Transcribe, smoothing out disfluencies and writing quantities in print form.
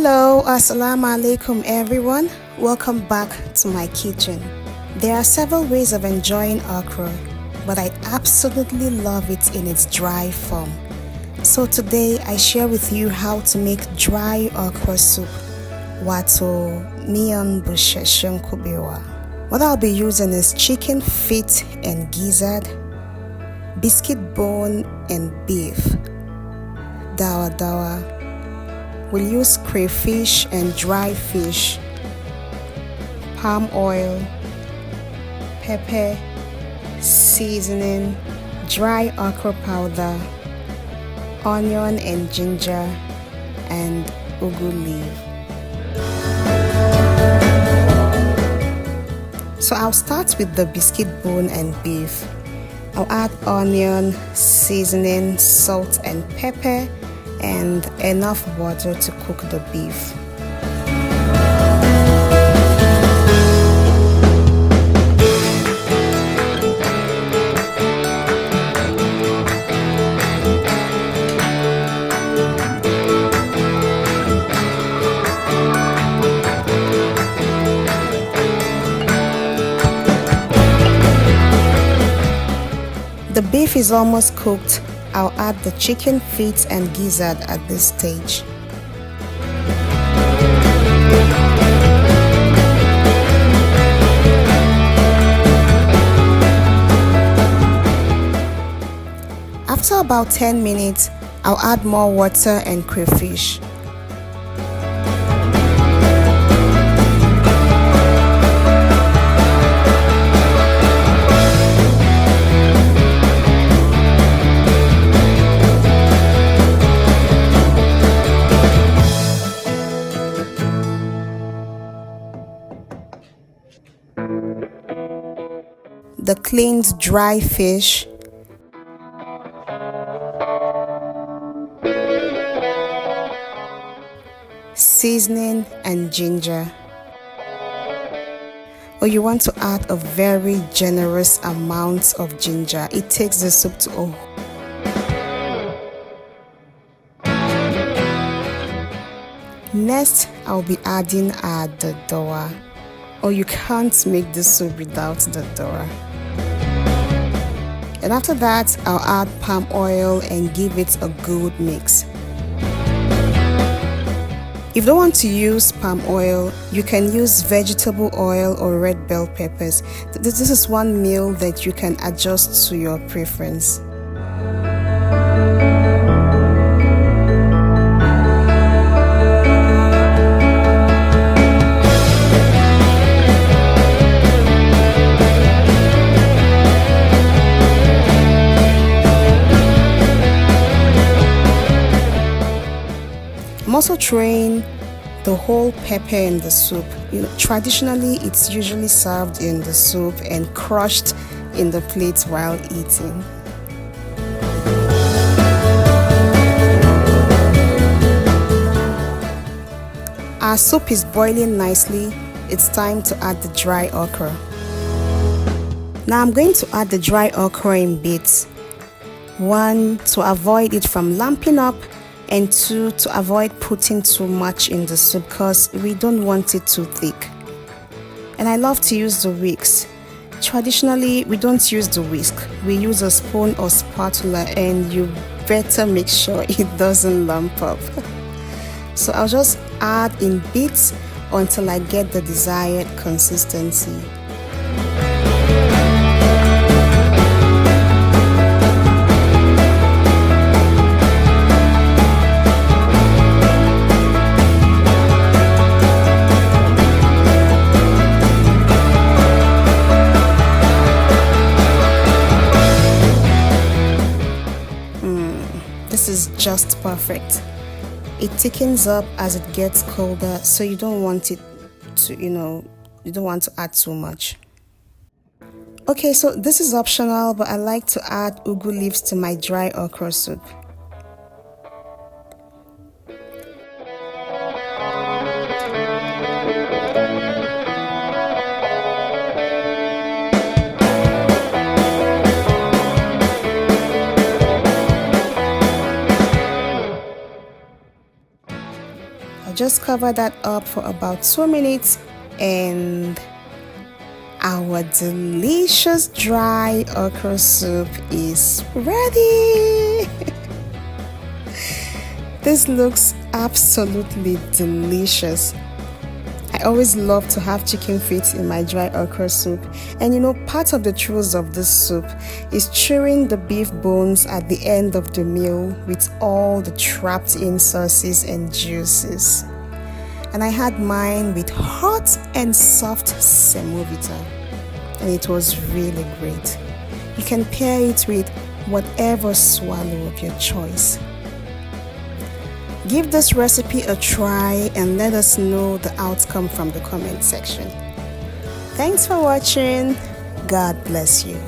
Hello, assalamu alaikum everyone. Welcome back to my kitchen. There are several ways of enjoying okra, but I absolutely love it in its dry form. So today I share with you how to make dry okra soup, wato Miyar Bushashen Kubewa. What I'll be using is chicken feet and gizzard, biscuit bone and beef, dawadawa. We'll use crayfish and dry fish, palm oil, pepper, seasoning, dry okra powder, onion and ginger, and Ugwu leaf. So I'll start with the biscuit bone and beef. I'll add onion, seasoning, salt and pepper, and enough water to cook the beef. The beef is almost cooked. I'll add the chicken feet and gizzard at this stage. After about 10 minutes, I'll add more water and crayfish. The cleaned dry fish, seasoning and ginger. Or you want to add a very generous amount of ginger. It takes the soup to Next, I'll be adding the dawadawa. Or you can't make this soup without the dawadawa. And after that, I'll add palm oil and give it a good mix. If you don't want to use palm oil, you can use vegetable oil or red bell peppers. This is one meal that you can adjust to your preference. I'm also throwing the whole pepper in the soup. Traditionally, it's usually served in the soup and crushed in the plate while eating. Our soup is boiling nicely. It's time to add the dry okra. Now I'm going to add the dry okra in bits. 1, to avoid it from lumping up, and 2, to avoid putting too much in the soup because we don't want it too thick. And I love to use the whisks. Traditionally, we don't use the whisk. We use a spoon or spatula, and you better make sure it doesn't lump up. So I'll just add in bits until I get the desired consistency. This is just perfect. It thickens up as it gets colder, so you don't want it to, you don't want to add too much. Okay, so this is optional, but I like to add Ugwu leaves to my dry okra soup. just cover that up for about 2 minutes and our delicious dry okra soup is ready. This looks absolutely delicious. I always love to have chicken feet in my dry okra soup, and you know, part of the truth of this soup is chewing the beef bones at the end of the meal with all the trapped in sauces and juices. And I had mine with hot and soft semovita, and it was really great. You can pair it with whatever swallow of your choice. Give this recipe a try and let us know the outcome from the comment section. Thanks for watching. God bless you.